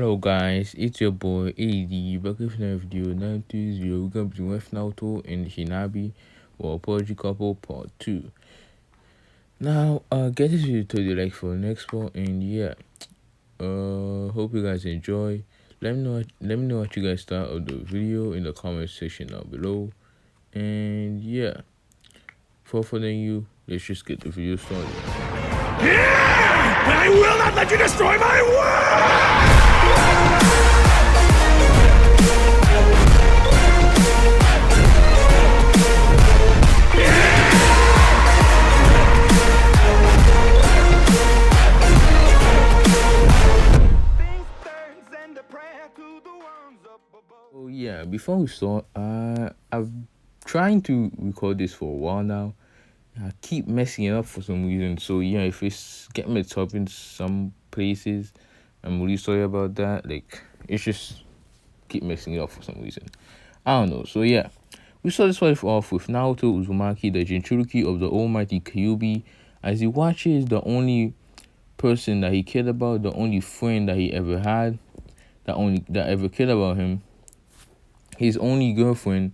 Hello guys, it's your boy a.dTHEweeb back with another video. Now today's video we're gonna be doing with Naruto and Hanabi or Prodigy Couple Part 2. Now get this video to the like for the next one, and yeah, hope you guys enjoy. Let me know what you guys thought of the video in the comment section down below. And yeah, for further ado, let's just get the video started. Yeah! I will not let you destroy my world! Oh yeah, before we start, I've trying to record this for a while now. I keep messing it up for some reason. So yeah, if it's getting mixed up in some places, I'm really sorry about that. Like, it's just keep messing it up for some reason. I don't know. So yeah, we saw this one off with Naruto Uzumaki, the Jinchuriki of the almighty Kyuubi, as he watches the only person that he cared about, the only friend that he ever had, that ever cared about him, his only girlfriend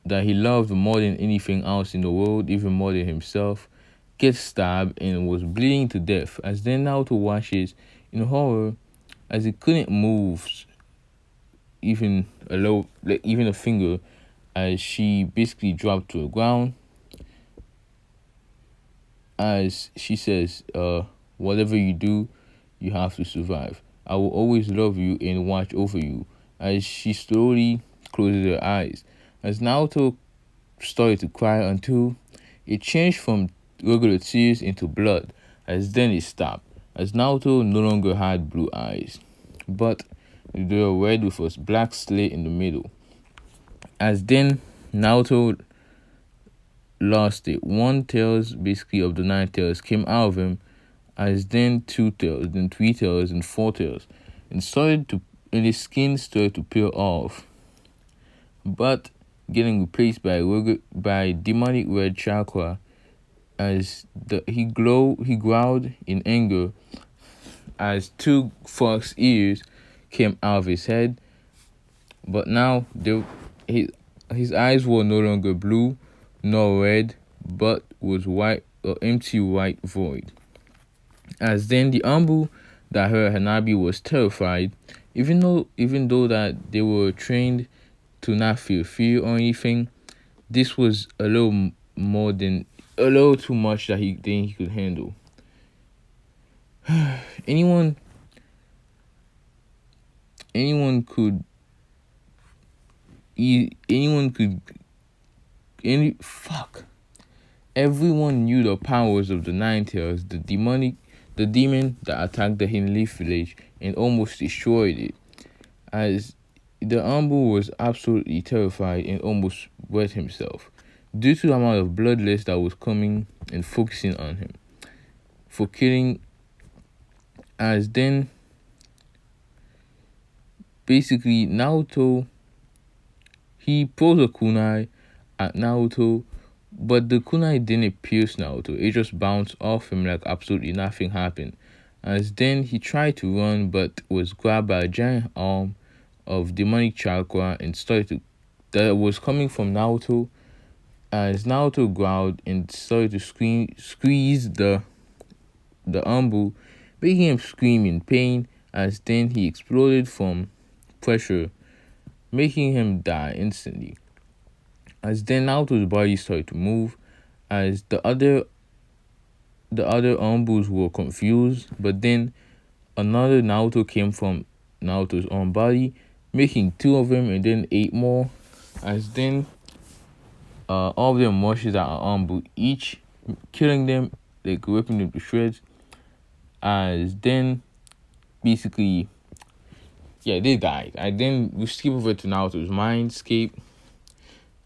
that he loved more than anything else in the world, even more than himself, gets stabbed and was bleeding to death. As then Naruto watches in horror as he couldn't move even a finger, as she basically dropped to the ground. As she says, whatever you do, you have to survive. I will always love you and watch over you. As she slowly closes her eyes, as Naruto started to cry until it changed from regular tears into blood, as then it stopped, as Naruto no longer had blue eyes, but they were red with a black slit in the middle. As then Naruto lost it. One tails, basically of the 9 tails, came out of him, as then 2 tails, then 3 tails, and 4 tails, and his skin started to peel off, but getting replaced by demonic red chakra. As he growled in anger as 2 fox ears came out of his head, but now his eyes were no longer blue nor red, but was white, or empty white void. As then the Ambu that heard Hanabi was terrified, even though that they were trained to not feel fear or anything. This was a little too much that he could handle. Anyone could everyone knew the powers of the 9 tails, the demon that attacked the Hidden Leaf village and almost destroyed it. As the Ambu was absolutely terrified and almost wet himself due to the amount of bloodless that was coming and focusing on him for killing. As then basically Naruto, he pulled a kunai at Naruto, but the kunai didn't pierce Naruto. It just bounced off him like absolutely nothing happened. As then he tried to run, but was grabbed by a giant arm of demonic chakra and that was coming from Naruto. As Naruto growled and started to squeeze the Ambu, making him scream in pain. As then he exploded from pressure, making him die instantly. As then Naruto's body started to move, as the other Ambus were confused, but then another Naruto came from Naruto's own body, making 2 of them and then 8 more. As then all of them rushed at Ambu, each killing them, like ripping them to shreds. As then basically, yeah, they died. And then we skip over to Naruto's mindscape.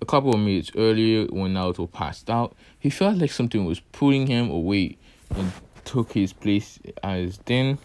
A couple of minutes earlier, when Naruto passed out, he felt like something was pulling him away and took his place. As then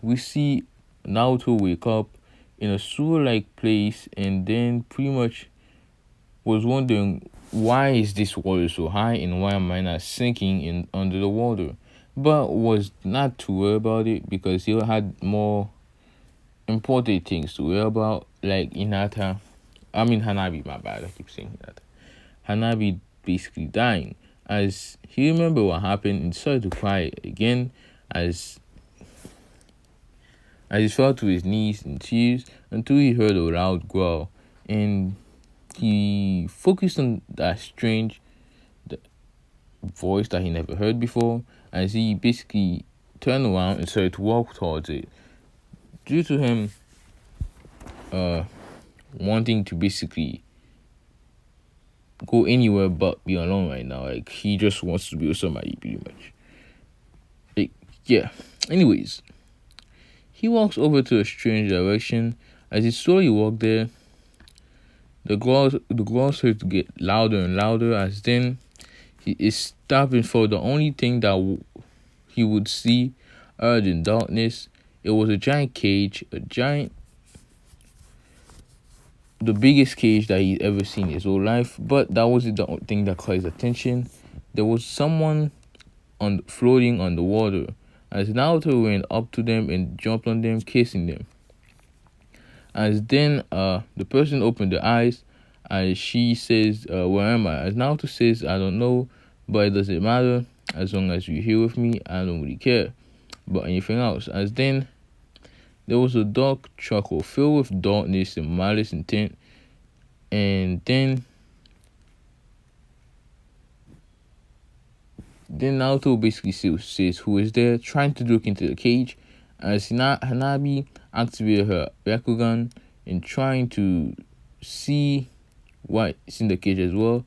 we see Naruto wake up in a sewer-like place, and then pretty much was wondering, why is this water so high and why am I not sinking in under the water? but was not too worried about it because he had more important things to worry about, like Hanabi, my bad, I keep saying that. Hanabi basically dying. As he remembered what happened and started to cry again as he fell to his knees in tears until he heard a loud growl. And he focused on that strange voice that he never heard before as he basically turned around and started to walk towards it. Due to him wanting to basically go anywhere but be alone right now. Like, he just wants to be with somebody, pretty much. Like, yeah. Anyways, he walks over to a strange direction. As he slowly walked there, the growls start to get louder and louder. As then he is stopping for the only thing that he would see other than darkness. It was a giant cage, the biggest cage that he'd ever seen in his whole life. But that wasn't the thing that caught his attention. There was someone floating on the water. As Naruto went up to them and jumped on them, kissing them. As then the person opened their eyes, as she says, where am I? As Naruto says, I don't know, but it doesn't matter. As long as you're here with me, I don't really care about anything else. As then there was a dark charcoal filled with darkness and malice intent. And then Naruto basically says who is there, trying to look into the cage. As Hanabi activated her Byakugan and trying to see what's in the cage as well.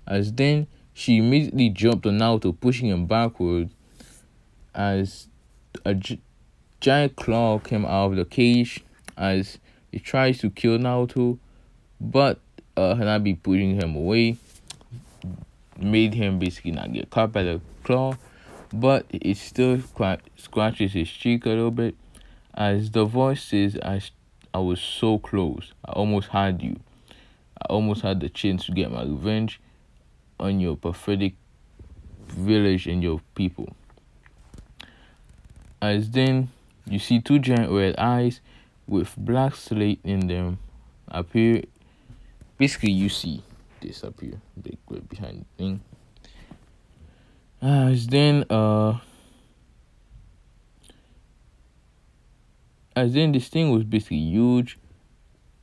As then she immediately jumped on Naruto, pushing him backward. As a giant claw came out of the cage as he tries to kill Naruto, but Hanabi pushing him away made him basically not get caught by the claw, but it still scratches his cheek a little bit. As the voice says, I was so close. I almost had you. I almost had the chance to get my revenge on your pathetic village and your people. As then you see two giant red eyes with black slate in them appear. Basically, you see this up here, big right behind the thing. As then this thing was basically huge.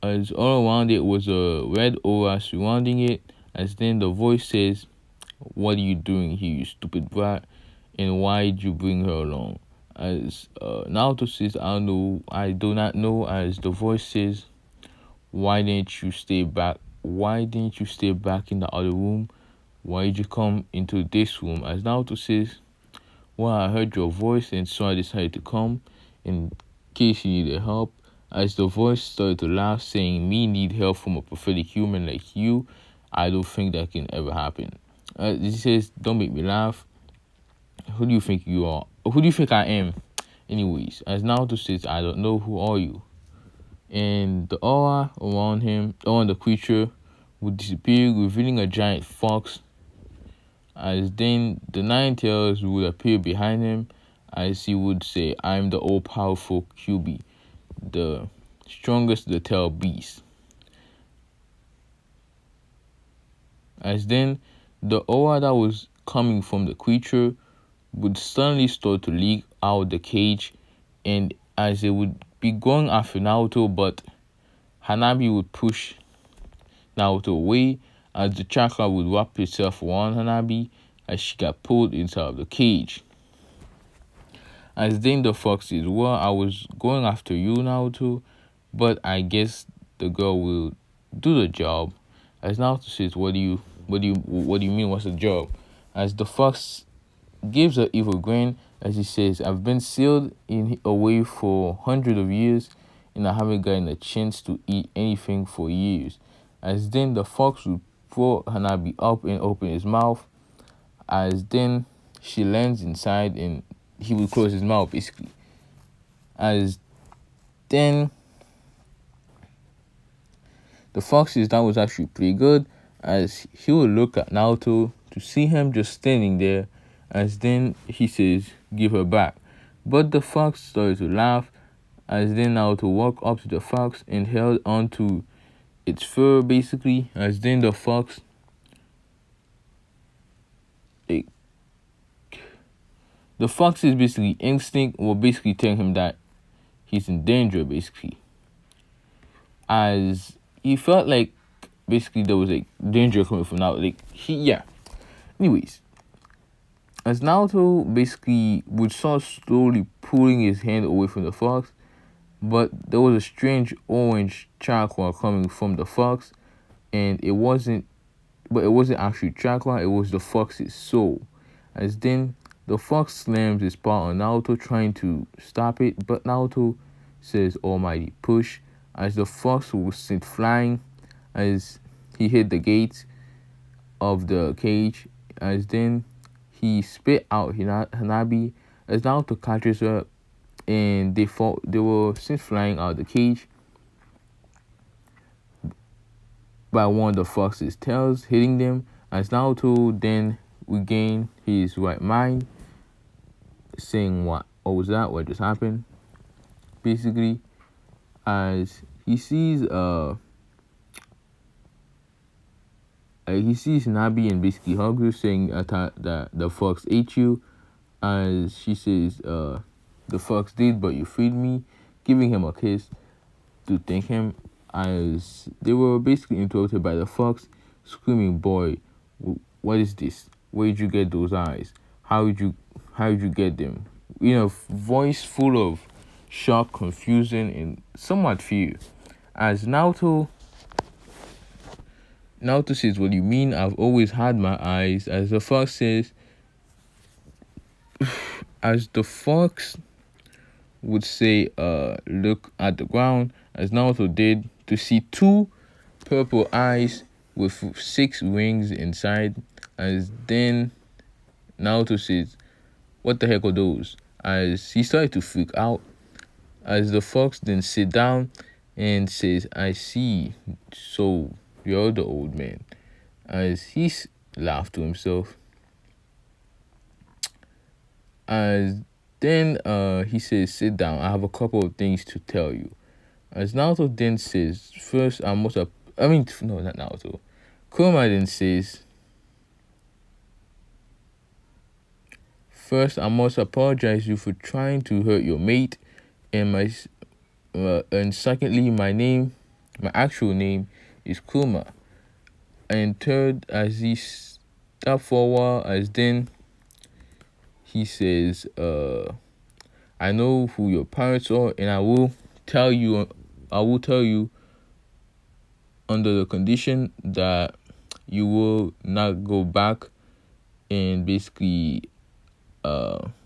As all around it was a red aura surrounding it. As then the voice says, "What are you doing here, you stupid brat? And why did you bring her along?" As Naruto says, I do not know. As the voice says, why didn't you stay back? Why didn't you stay back in the other room? Why did you come into this room? As Naruto says, well, I heard your voice and so I decided to come in case you needed help. As the voice started to laugh, saying, me need help from a pathetic human like you? I don't think that can ever happen. He says, don't make me laugh. Who do you think you are? Who do you think I am? Anyways, as Naruto says, I don't know, who are you? And the aura around him, around the creature, would disappear, revealing a giant fox. As then the nine tails would appear behind him, as he would say, I'm the all-powerful QB, the strongest of the tail beast. As then the aura that was coming from the creature would suddenly start to leak out the cage, and as it would be going after Naruto, but Hanabi would push Naruto away as the chakra would wrap itself around Hanabi as she got pulled inside the cage. As then the fox says, well, I was going after you, Naruto, but I guess the girl will do the job. As Naruto says, what do you mean, what's the job? As the fox gives an evil grin as he says, I've been sealed away for hundreds of years and I haven't gotten a chance to eat anything for years. As then the fox would pull Hanabi up and open his mouth. As then she lands inside and he would close his mouth basically. As then the fox says that was actually pretty good, as he would look at Naruto to see him just standing there. As then he says, give her back. But the fox started to laugh as then Naruto walked up to the fox and held onto its fur basically. As then the fox it, the fox's basically instinct will basically tell him that he's in danger basically. As he felt like basically there was like danger coming from Naruto. Anyways, as Naruto basically would start slowly pulling his hand away from the fox, but there was a strange orange chakra coming from the fox, and it wasn't actually chakra, it was the fox's soul. As then the fox slams his paw on Naruto trying to stop it, but Naruto says almighty push as the fox was sent flying as he hit the gates of the cage. As then he spit out Hanabi as Naruto catches her and they were sent flying out of the cage by one of the fox's tails hitting them. As Naruto then regained his right mind, saying what was that? What just happened? Basically, as he sees Nabi and basically hugs her, saying that the fox ate you. As she says, the fox did, but you freed me, giving him a kiss to thank him. As they were basically interrupted by the fox screaming, "Boy, what is this? Where did you get those eyes? How did you get them?" In a voice full of shock, confusion, and somewhat fear. As Naruto says, "What do you mean? I've always had my eyes." As the fox says, as the fox would say, look at the ground, as Naruto did, to see two purple eyes with 6 rings inside. As then Naruto says, "What the heck are those?" As he started to freak out. As the fox then sit down and says, "I see, so you're the old man." As he laughed to himself. As then he says, "Sit down, I have a couple of things to tell you." As Naruto then says, "First, I must no, not Naruto. Kurama then says, "First, I must apologize you for trying to hurt your mate, and and secondly, my actual name is Kurama." And third, as he stopped for a while, as then he says, "I know who your parents are, and I will tell you under the condition that you will not go back and basically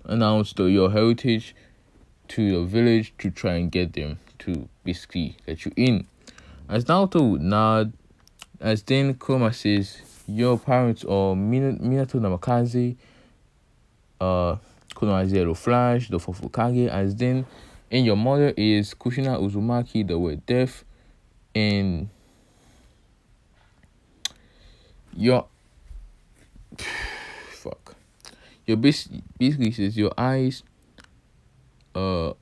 announce your heritage to your village to try and get them to basically let you in." As Naruto would nod, as then Kurama says, "Your parents are Minato Namikaze, Konoha Flash, the Fufukage." As then, and your mother is Kushina Uzumaki, the word death, and your your basically says your eyes are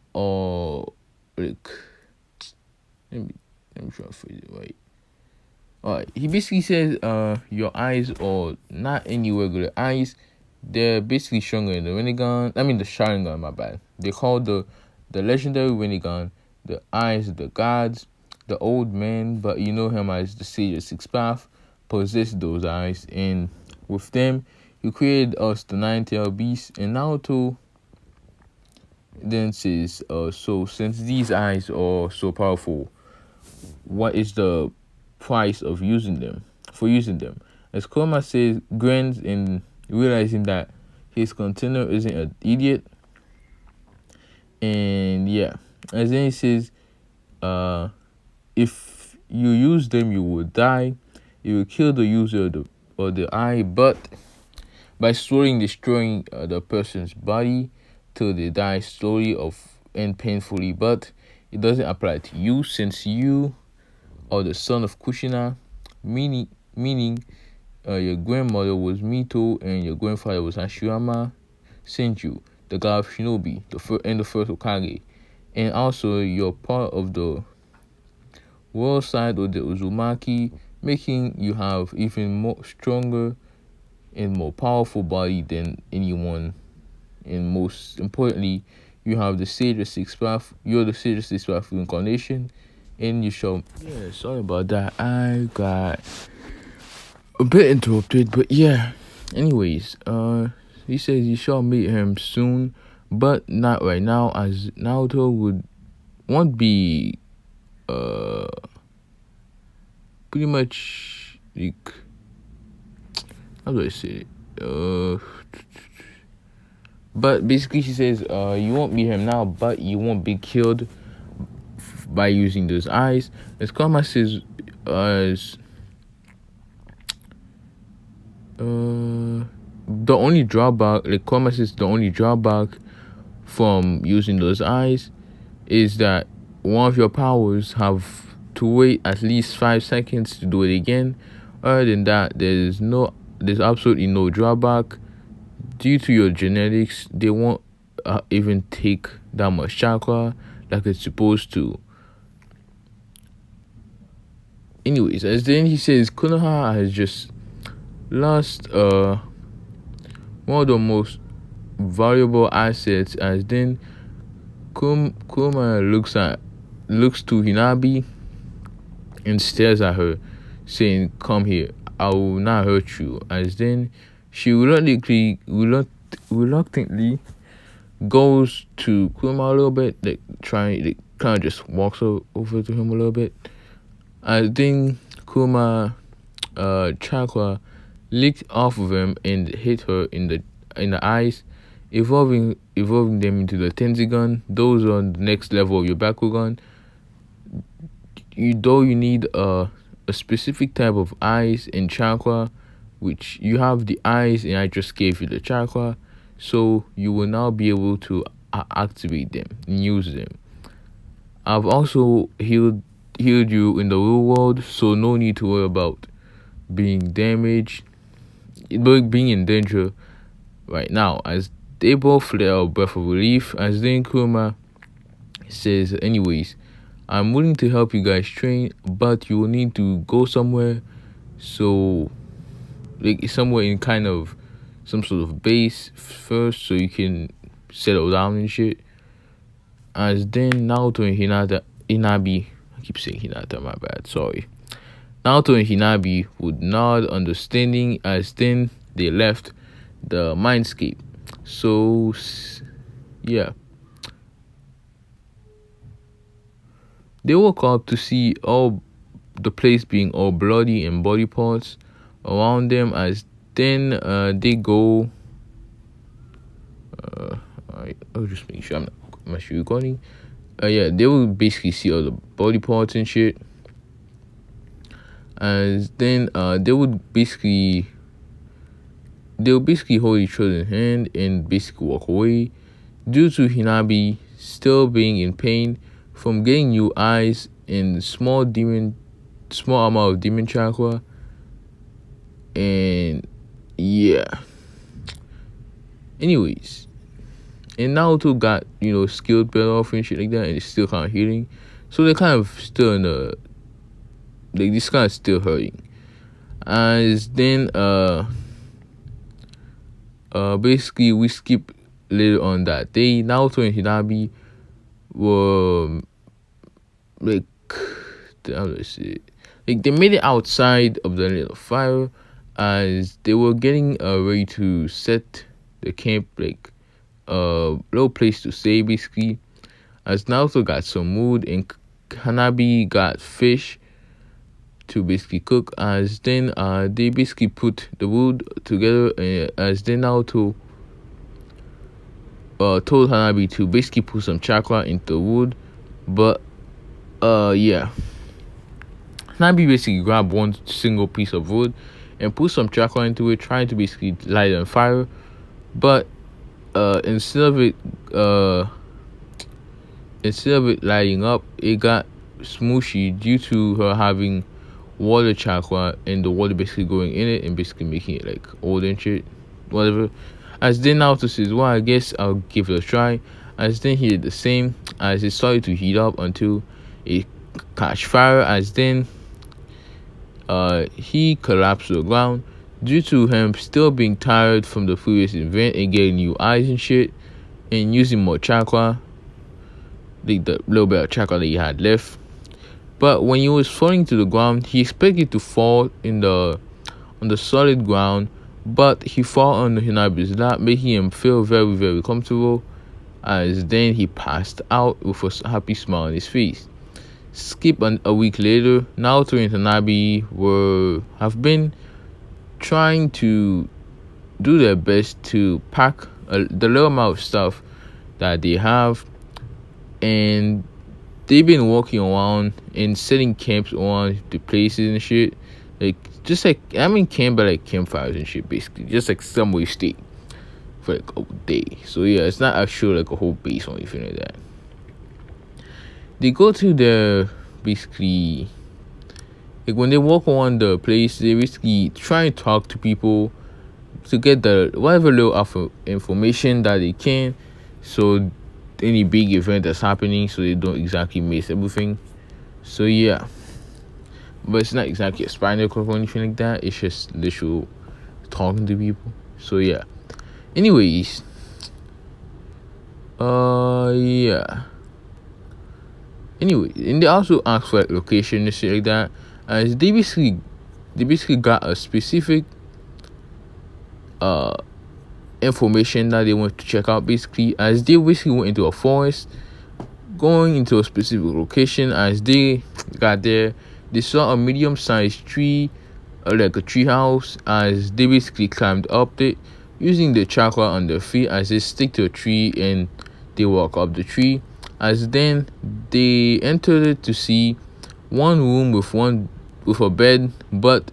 like, let me try to phrase it right. Alright, he basically says your eyes are not any regular eyes. They're basically stronger than the Rinnegan. The Sharingan, my bad. They call the legendary Rinnegan the eyes of the gods. The old man, but you know him as the Sage of Six Path, possessed those eyes, and with them, he created us the Nine-Tailed Beast. And Naruto then says, so since these eyes are so powerful, what is the price of using them? As Kurama says, grins and realizing that his container isn't an idiot. And yeah, as then he says, if you use them, you will die. You will kill the user of the eye, but by slowly destroying the person's body till they die slowly and painfully. But it doesn't apply to you, since you are the son of Kushina, meaning your grandmother was Mito and your grandfather was Hashirama Senju, the god of Shinobi, the first Hokage, and also you're part of the world side of the Uzumaki, making you have even more stronger and more powerful body than anyone. And most importantly, you have the Sage of Six Path. You're the Sage of Six Path incarnation, and you shall. Yeah, sorry about that. I got a bit interrupted, but yeah. Anyways, he says you shall meet him soon, but not right now, as Naruto won't be pretty much like, how do I say it? But basically she says you won't meet him now, but you won't be killed by using those eyes. As Kurama says, the only drawback, like Kurama says, the only drawback from using those eyes is that one of your powers have to wait at least 5 seconds to do it again. Other than that, there's absolutely no drawback. Due to your genetics, they won't even take that much chakra like it's supposed to. Anyways, as then he says, Konoha has just lost one of the most valuable assets. As then Kurama looks to Hanabi and stares at her, saying, "Come here, I will not hurt you." As then she reluctantly goes to Kurama a little bit, kind of just walks over to him a little bit. I think Kurama chakra leaked off of him and hit her in the eyes, evolving them into the Tenzigun. Those are the next level of your Bakugan. You need a specific type of eyes and chakra, which you have the eyes and I just gave you the chakra, so you will now be able to activate them and use them. I've also healed you in the real world, so no need to worry about being in danger right now. As they both let out a breath of relief, as then Kurama says, anyways, I'm willing to help you guys train, but you will need to go somewhere, so somewhere in kind of some sort of base first, so you can settle down and shit. As then Naruto and Hanabi, I keep saying Hinata, my bad, sorry. Naruto and Hanabi would nod understanding, as then they left the mindscape. So yeah, they woke up to see all the place being all bloody and body parts around them. As then they go I'll just make sure I'm not recording. Yeah, they will basically see all the body parts and shit. As then they would basically hold each other in hand and basically walk away, due to Hanabi still being in pain from getting new eyes and small amount of demon chakra. And yeah, anyways, and Naruto got skilled better off and shit like that, and it's still kind of healing, so they're kind of still in a this kind of still hurting. As then basically we skip later on that day. Naruto and Hanabi were how do I say it? They made it outside of the little fire, as they were getting ready to set the camp, little place to stay basically. As Naruto got some wood and Hanabi got fish to basically cook. As then they basically put the wood together, as then Naruto told Hanabi to basically put some chakra into the wood. But yeah, Hanabi basically grabbed one single piece of wood and put some chakra into it, trying to basically light it on fire. But instead of it lighting up, it got smooshy due to her having water chakra and the water basically going in it and basically making it old and shit, whatever. As then Naruto says, well, I guess I'll give it a try. As then he did the same, as it started to heat up until it catch fire. As then he collapsed to the ground due to him still being tired from the previous event and getting new eyes and shit, and using more chakra, the little bit of chakra that he had left. But when he was falling to the ground, he expected to fall on the solid ground, but he fell on Hanabi's lap, making him feel very, very comfortable. As then he passed out with a happy smile on his face. Skip a week later, Naruto and Hanabi have been trying to do their best to pack the little amount of stuff that they have, and they've been walking around and setting camps around the places and shit, camp, but like campfires and shit, basically just like somewhere stay for like a day. So yeah, it's not actually like a whole base or anything like that. They go to the basically, like when they walk around the place, they basically try and talk to people to get the whatever little information that they can, so any big event that's happening, so they don't exactly miss everything. So yeah, but it's not exactly a spinal cord or anything like that. It's just literal talking to people. So yeah. Anyways, yeah. Anyway, and they also ask for like location and shit like that. As they basically got a specific information that they want to check out, basically, as they basically went into a forest, going into a specific location. As they got there, they saw a medium-sized tree, like a tree house. As they basically climbed up it using the chakra on their feet, as they stick to a tree and they walk up the tree. As then they entered it to see one room with a bed, but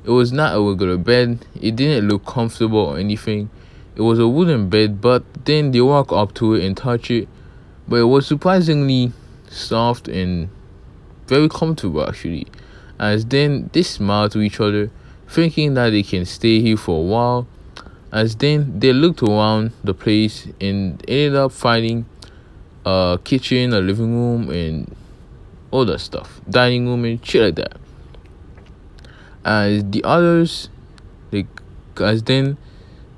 it was not a regular bed. It didn't look comfortable or anything. It was a wooden bed, but then they walk up to it and touch it, but it was surprisingly soft and very comfortable actually. As then they smiled to each other, thinking that they can stay here for a while. As then they looked around the place and ended up finding a kitchen, a living room, and all that stuff, dining room and shit like that. As the others, as then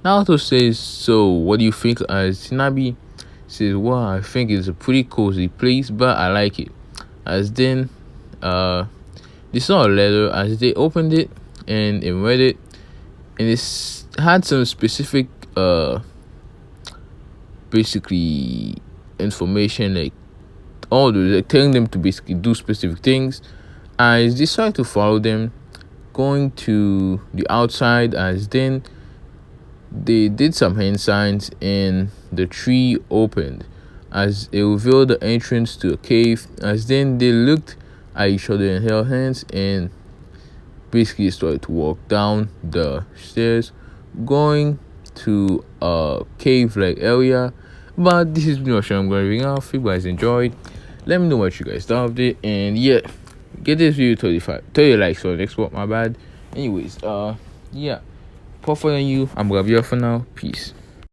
Naruto says, so what do you think? As Hanabi says, well, I think it's a pretty cozy place, but I like it. As then they saw a letter. As they opened it and read it, and it had some specific basically information, like all those, like telling them to basically do specific things. As they started to follow them, going to the outside. As then they did some hand signs and the tree opened, as it revealed the entrance to a cave. As then they looked at each other and held hands and basically started to walk down the stairs, going to a cave-like area. But this is pretty much what I'm going to bring off. If you guys enjoyed, let me know what you guys thought of it. And yeah, get this video 30 likes for the next one. My bad. Anyways, yeah. For you, I'm gonna be off for now. Peace.